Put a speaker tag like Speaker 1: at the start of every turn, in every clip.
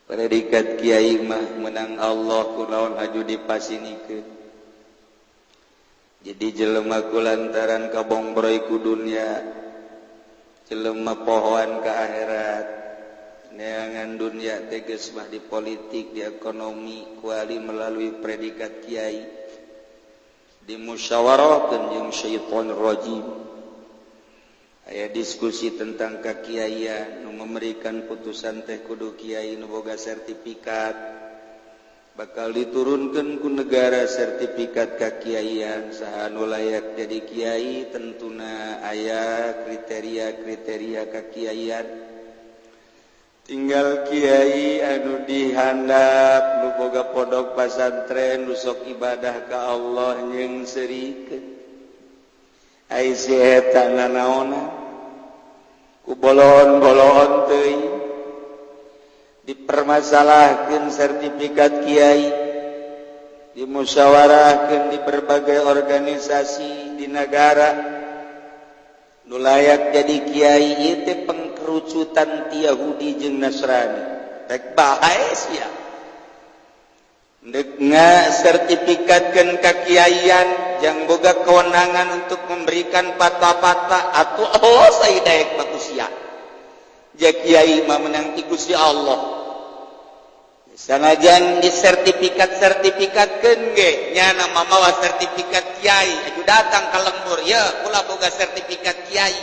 Speaker 1: predikat kiai mah menang Allah kunaon haju dipasinikeun. Jadi jelema kulantaran kabongbroy ku dunya, jelema pohoan ke akhirat. Neangan dunia teges mah di politik, di ekonomi, kuali melalui predikat kiai, dimusyawarahkeun jeung syaitan rajim. Aya diskusi tentang kakiaian, nu memberikan putusan teh kudu kiai nu boga sertifikat, bakal diturunkeun ku negara sertifikat kakiaian. Saha nu layak jadi kiai tentuna aya kriteria-kriteria kakiaian. Tinggal kiai anu dihandap nu boga pondok pasantren nu sok ibadah ka Allah jeung serikeun. Ai si eta nanaona ku bolon-bolon teuing dipermasalahkeun sertifikat kiai, dimusyawarahkeun di berbagai organisasi di negara. Nu layak jadi kiai ieu teh pengkerucutan ti Yahudi jeung Nasrani. Rek bae sia. Deuk ngasertifikatkeun kakiaian jang boga kewenangan untuk memberikan fatwa-fatwa atuh Allah saedaek manusia. Ja kiai mah menang ti Gusti Allah. Sanajan disertifikat-sertifikatkeun ge nya mamawa sertifikat kiai, aju datang ka lembur, ye kula boga sertifikat kiai.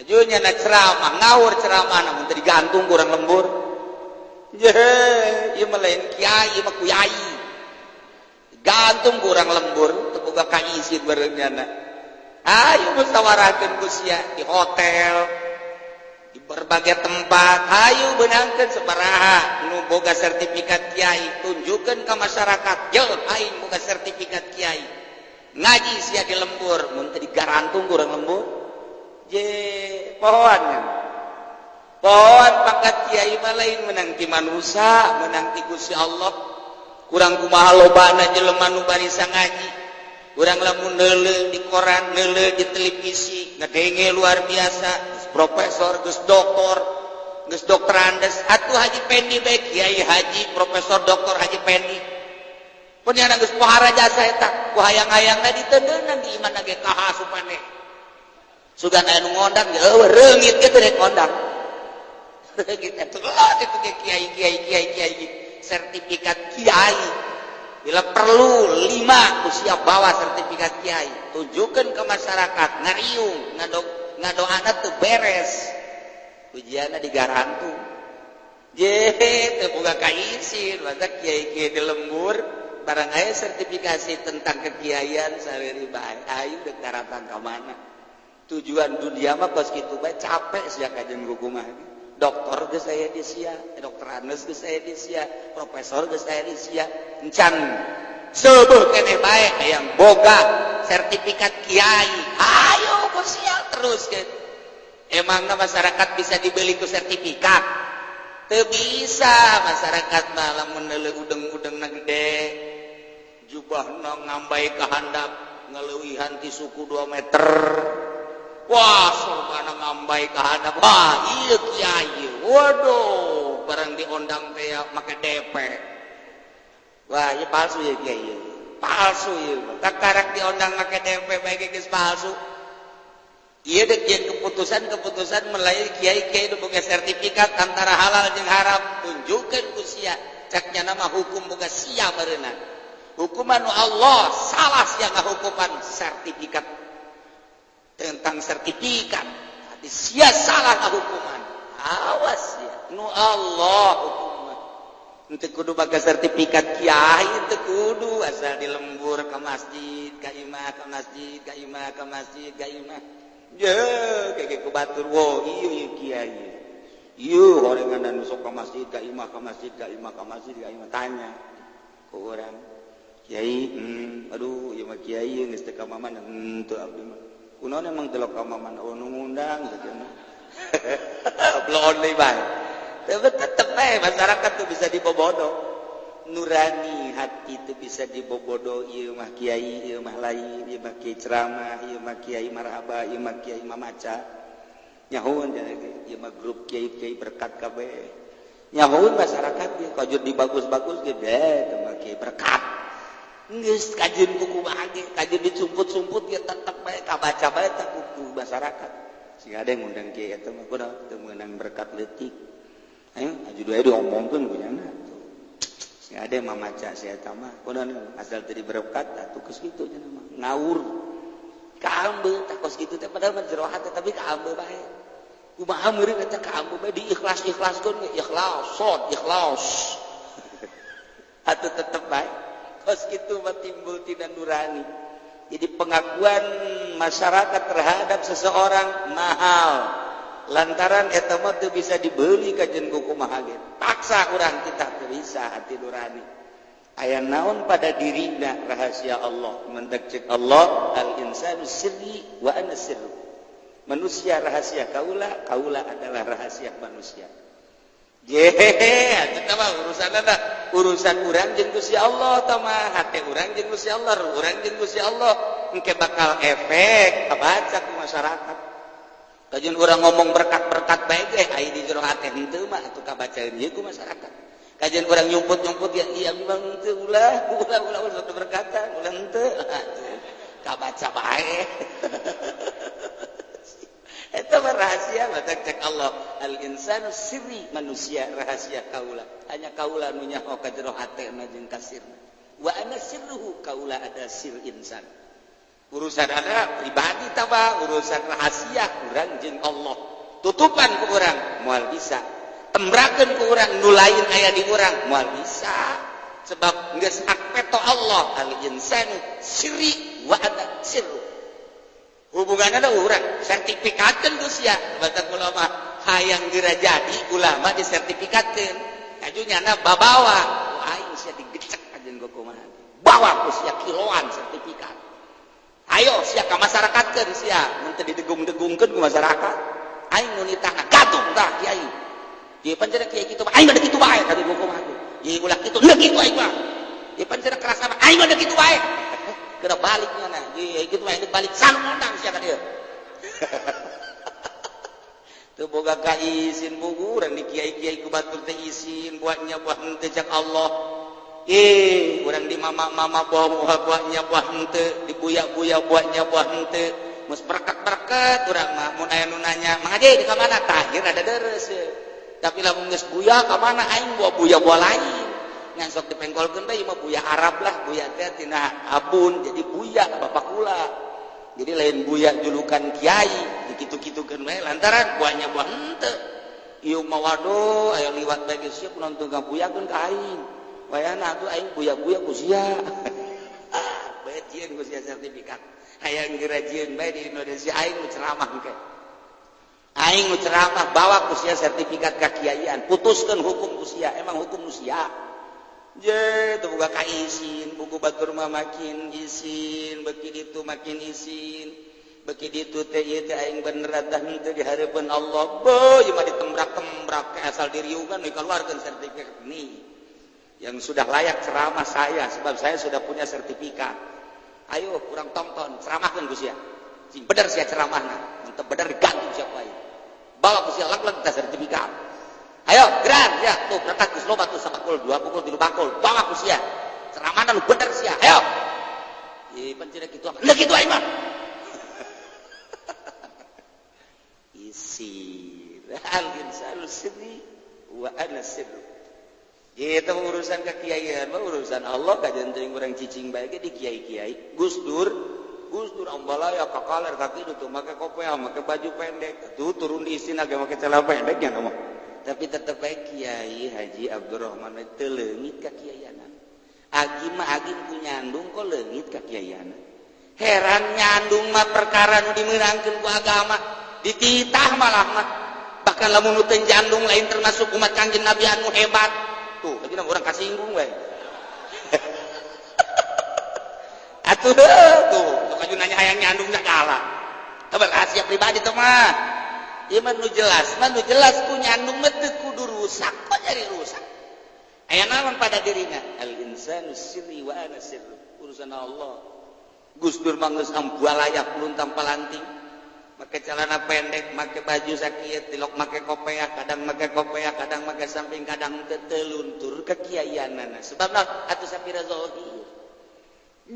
Speaker 1: Aju nya na ceramah, ngawur ceramahna mun teu digantung ku urang lembur. Ieu mah lain kiai, mah kuyai. Gantung ku urang lembur, teu boga kaisin bareunnyana. Ayo musyawarahkeun ku sia di hotel, di berbagai tempat. Ayo beunangkeun sabaraha nu boga sertifikat kiai, tunjukkeun ka masyarakat, "Yo, aing boga sertifikat kiai." Ngaji sia di lembur, mun teu digarantung ku urang lembur. Pohoan. Pohon pangkat kiai mah lain menang ti manusia, menang ti Gusti Allah. Kurang kumaha lobana jelema nu barisa ngaji. Kurang lamun neuleuh di koran, neuleuh di televisi, ngedenge luar biasa. Geus profesor, geus doktor, geus dokter andes. Atuh Haji Pendi bae kiai haji, profesor doktor Haji Pendi. Pun yana geus pohara jasa eta, ku hayang-hayangna ditendeunan di iman ge kaha supane. Sugan aya nu ngondang, eueuh reungit ge teu rek ngondang. Gitu itu kiai sertifikat kiai. Bila perlu 5 usia bawa sertifikat kiai, tunjukkan ke masyarakat, ngariung ngadoana teu beres, ujianna digarantung. Teu boga kaisin, masa kiai-kiai di lembur barang aya sertifikasi tentang kekiaian sareuri bae. Ayo deuk daratan ka mana? Tujuan dunia mah kos kitu bae capek sia kajen kumaha. Doktor geus aya di sia, dokter Anes geus aya di sia, profesor geus aya di sia. Encan seueuh keneh bae hayang boga sertifikat kiai. Ayo ku sia teruskeun. Emangna masyarakat bisa dibeli ku sertifikat? Teu bisa. Masyarakat mah lamun neuleuh udeng-udengna gede, jubahna ngambai ka handap ngeleuwihan ti suku 2 meter. Wah, surbana ngambai ka handap. Wah, ieu kiai. Waduh, barang diondang teh make DP. Wah, ieu palsu ya kiai. Palsu ieu. Kakarek diondang make DP bae geus palsu. Ieu deuk jeung keputusan melalui kiai-kiai nu boga sertifikat antara halal jeung haram. Tunjukkeun ku sia. Caknya nama hukum boga sia meureunna. Hukuman Allah salah sia ngahukuman sertifikat. Tentang sertifikat hati sia salah hukuman. Awas ya nu Allah hukuman. Henteu kudu baga sertifikat kiai, henteu kudu asal di lembur ka masjid ka imah, ka masjid ka imah, ka masjid ka imah. Kayak ku batur wo ieu kiai. Ieu horengan anu sok ka masjid ka imah, ka masjid ka imah, ka masjid ka imah, tanya ku urang. Kiai, aduh ieu mah kiai geus teu ka mamana. Teu abdi mah. Kunaon emang delok ka mamana nu ngundang sajeuna. Belon deui bae. Tetep bae masyarakat tuh bisa dibobodo. Nurani hati itu bisa dibobodo. Ieu mah kiai, ieu mah lain, ieu mah kiai ceramah, ieu mah kiai marhaba, ieu mah kiai mamaca. Nyahoon ieu mah grup kiai-kiai berkat kabeh. nyahoun masyarakat ge kajur dibagus-bagus ge teu make berkat geus kajeun ku kumaha ge kajeun dicumput-cumput ge tetep bae kabaca bae teh ku masyarakat sing ade ngundang kieu eta mah kunaon teu meunang berkat leutik ayo aju dua diomongkeun ku nya sing ade mamaca si eta mah kunaon asal teu berkat atuh geus kitu cenah mah ngawur kaambeul tah kos kitu teh padahal mah jero hate tapi kaambeul bae kumaha meureun eta kaambeul bae diikhlas-ikhlaskeun ge ikhlas atuh tetep bae kos kitu mah timbul tina nurani. Jadi pengakuan masyarakat terhadap seseorang mahal lantaran eta mah teu bisa dibeli kajeun ku kumaha ge paksa urang kita teu bisa hati nurani aya naon pada dirina rahasia Allah mentek cek Allah al insanu sirri wa ana sirru manusia rahasia kaula adalah rahasia manusia eta mah urusan urang jeung Gusti Allah tah mah hate urang jeung Gusti Allah urang jeung Gusti Allah engke bakal efek kabaca ku masyarakat kajeun urang ngomong berkat-berkat bae ge aya di jero hate henteu mah atuh kabacaeun ieu ku masyarakat kajian orang nyumput-nyumput ya iya memang itu ulah satu berkata ulah ente kabaca bae itu rahasia mata cek Allah al insanu sirri manusia rahasia kaula hanya kaula nu nyaho ka jero hatena jeung kasirna wa ana sirruhu kaula ada sir insan urusan ada pribadi taba urusan rahasia urang jeung Allah tutupan ku urang moal bisa tembrakeun ku urang nu lain aya di urang moal bisa sebab geus hak peto Allah al insanu sirri wa ana sirru hubunganna da urang sertifikatkeun ku sia batak ulama hayang geura jadi ulama disertifikatkeun kajunyana babawa aing sia digecek ajeun ku kumaha bawa ku sia kiloan sertifikat ayo sia ka masyarakatkeun sia mun teu didegung-degungkeun ku masyarakat aing nu nitahna gatung tah kiai ieu pancen kiai kitu aing mah kitu bae tadi gua kumaha ieu ulah kitu teu kitu aing mah ieu pancen kerasa aing mah kitu bae kena baliknya nah ieu kitu mah balik sanundang sia ka dieu teu boga ka izin buguran di kiai-kiai ku batur teh izin buatnya buah henteu cak Allah urang di mama-mama buahnya buah henteu di buya-buya buahnya buah henteu mus berkat-berkat urang mah mun aya nu nanya mang ade di ka mana tahir ada deres tapi lamun geus buya ka mana aing buah lain ngan sok dipengkolkeun bae mah buya Arab lah buya teh tina abun jadi buya bapak kula jadi lain buya julukan kiai dikitu-kitukeun bae lantaran buahnya buah henteu ieu mah waduh aya liwat bae geus sieu nonton ka buyakeun ka aing wayana atuh aing buya-buya ku sia bae jieun ku sia sertifikat hayang gerajieun bae di Indonesia aing nu ceramah engke aing nu ceramah bawa ku sia sertifikat kakiaian putuskeun hukum ku sia emang hukum nu sia je teu boga ka izin buku batur mah makin izin beuki ditu makin izin beuki ditu teh ieu teh aing bener dah henteu di hareupeun Allah beuh ieu mah ditembrak-tembrak ke asal diriungan we kaluarkeun sertifikat nih yang sudah layak ceramah saya sebab saya sudah punya sertifikat ayo kurang tonton ceramahkeun ku sia sing bener sia ceramahna mun teu bener digantung siapa wae bawa ku sia lag-lag teh sertifikat ayo gerak ya tuh berangkat geus loba tuh sabakul 2 pukul 3 bakul bawa ku sia ceramahna nu bener sia ayo ieu pancen kitu apa nek kitu aing mah isi al insanu sirri wa ana sirru itu urusan kekiaian mah urusan Allah kajian teuing urang cicing bae ge di kiai-kiai Gus Dur ambalaya kakaler kaki itu make kopea make baju pendek tuh turun di istina ge make celana pendek nya mah tapi tetep bae Kiai Haji Abdurrahman teu leungit ka kiaiana agi mah agi ku nyandung kok leungit ka kiaiana heran nyandung mah perkara nu dimeurangkeun ku agama dititah malah mah bahkan lamun nu teu jandung lain termasuk umat Kanjeng Nabi anu hebat tuh lagi orang kasinggung we atuh tuh kaju nanya hayang nyandung segala kabar rahasia pribadi tuh mah ieu mah nu jelas ku nyandung mah teu kudu rusak kok jadi rusak aya naon pada dirina al insanu sirri wa ana sirru urusan Allah Gus Dur mah geus ambualaya puluntang palanting pakai celana pendek, pakai baju sakit, tilok pakai kopiah, kadang pakai kopiah, kadang pakai samping, kadang teluntur kekiaianana. Sebab atuh sapira zahir.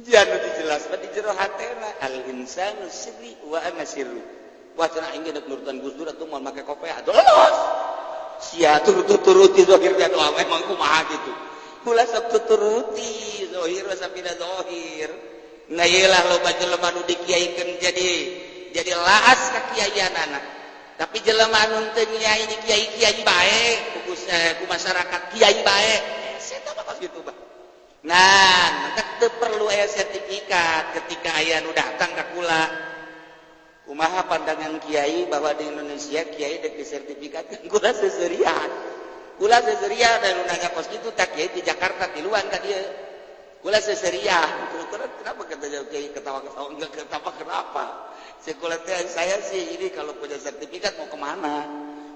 Speaker 1: Jangan dijelaskan di jero hatena al insanu sirri wa ana sirru. Wah cenah aing geus nurutan Gus Dur atuh moal make kopiah atuh los. Sia turuti zahir da doa emang kumaha gitu. Kula sok tuturuti zahir sapira zahir. Nah iyalah loba jelema nu dikiaikeun jadi laas ka kiaianana. Tapi jelema anu teu nyai di kiai-kiai bae, ku masyarakat kiai bae. Eta mah kitu bah. Nah, maka teu perlu aya sertifikat ketika aya nu datang ka kula. Kumaha pandangan kiai bahwa di Indonesia kiai dek disertifikatkeun kula seserian. Kula seserian dan nu nangapos kitu tak kiai di Jakarta tiluan ka dieu. Kula seserian. Kenapa kata kiai ketawa-ketawa enggak ketawa kenapa? Saya sih ini kalau punya sertifikat mau kemana?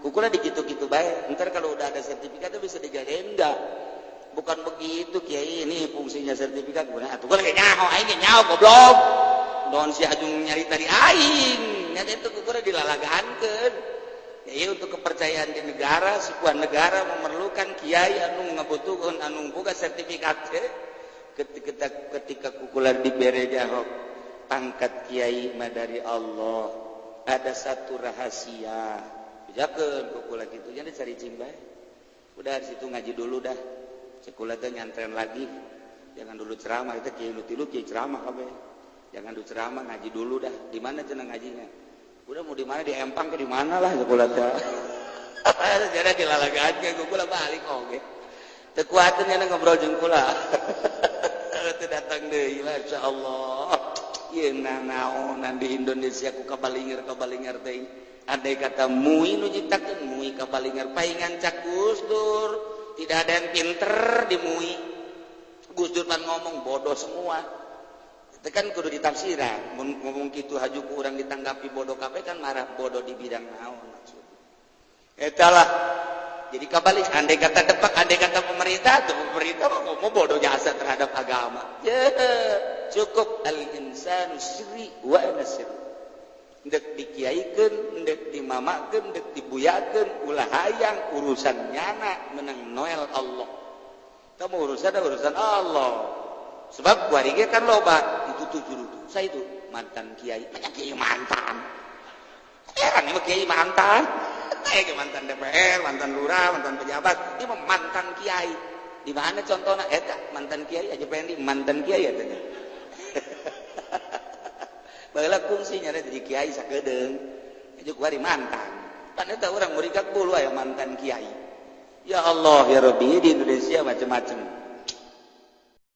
Speaker 1: Kukula digitu-gitu baik. Ntar kalau udah ada sertifikat itu bisa dijagain enggak? Bukan begitu kiai, ini fungsinya sertifikat. Atuh kula kayak nyaho, aing nyaho goblok. Don si Ajung nyari tadi aing. Nya itu kukula dilalagaankeun. Ya untuk kepercayaan di negara, sebuah negara memerlukan kiai anu ngabutuhkeun anu boga sertifikat. Ketika kukula dibere jahok pangkat kiai mah dari Allah, ada satu rahasia. Bejakeun kukula kitu nya dicari cimbay. Udah di situ ngaji dulu dah. Sekula teh nyantren lagi. Jangan dulu ceramah itu kiai nu tilu kiai ceramah kabeh. Jangan dulu ceramah ngaji dulu dah. Di mana cenah ngajinya? Udah mau di mana di Empang ke di mana lah sekula teh. Jadi dilalagakeun kukula balik oge. Teu kuateun nya ngobrol jeung kula. Teu datang deui masyaallah. Yeun naonan di Indonesia ku kabalingar teh. Andai kata mui nu nyiptakeun mui kabalingar paingan cak Gus Dur. Tidak ada yang pinter di mui. Gus Dur pan ngomong bodoh semua. Itu kan kudu ditafsiran. Mun ngomong kitu haju ku urang ditanggapi bodoh kabeh kan marah bodoh di bidang naon maksudnya. Eta lah. Jadi kabalik andai kata depak, andai kata pemerintah mah mau bodoh jasa terhadap agama. Cukup al-insanu sirri wa ana sirri. Dek dikiaikeun, dek dimamakeun, dek dibuyakeun, ulah hayang urusan nyana menang Noel Allah. Kamu urusan Allah. Sebab kuari ge kan loba itu tujuh saya itu mantan kiai, banyak kiai mantan. Heran ini kiai mantan. Kayak mantan DPR, mantan lurah, mantan pejabat, ini mantan kiai. Di mana contohnya? Eta mantan kiai aja pengen mantan kiai ya tanya. Baheula fungsinya jadi kiai sakedeung. Itu kuari mantan. Pan eta urang murid bulu aya mantan kiai. Ya Allah ya Rabbi di Indonesia macam-macam.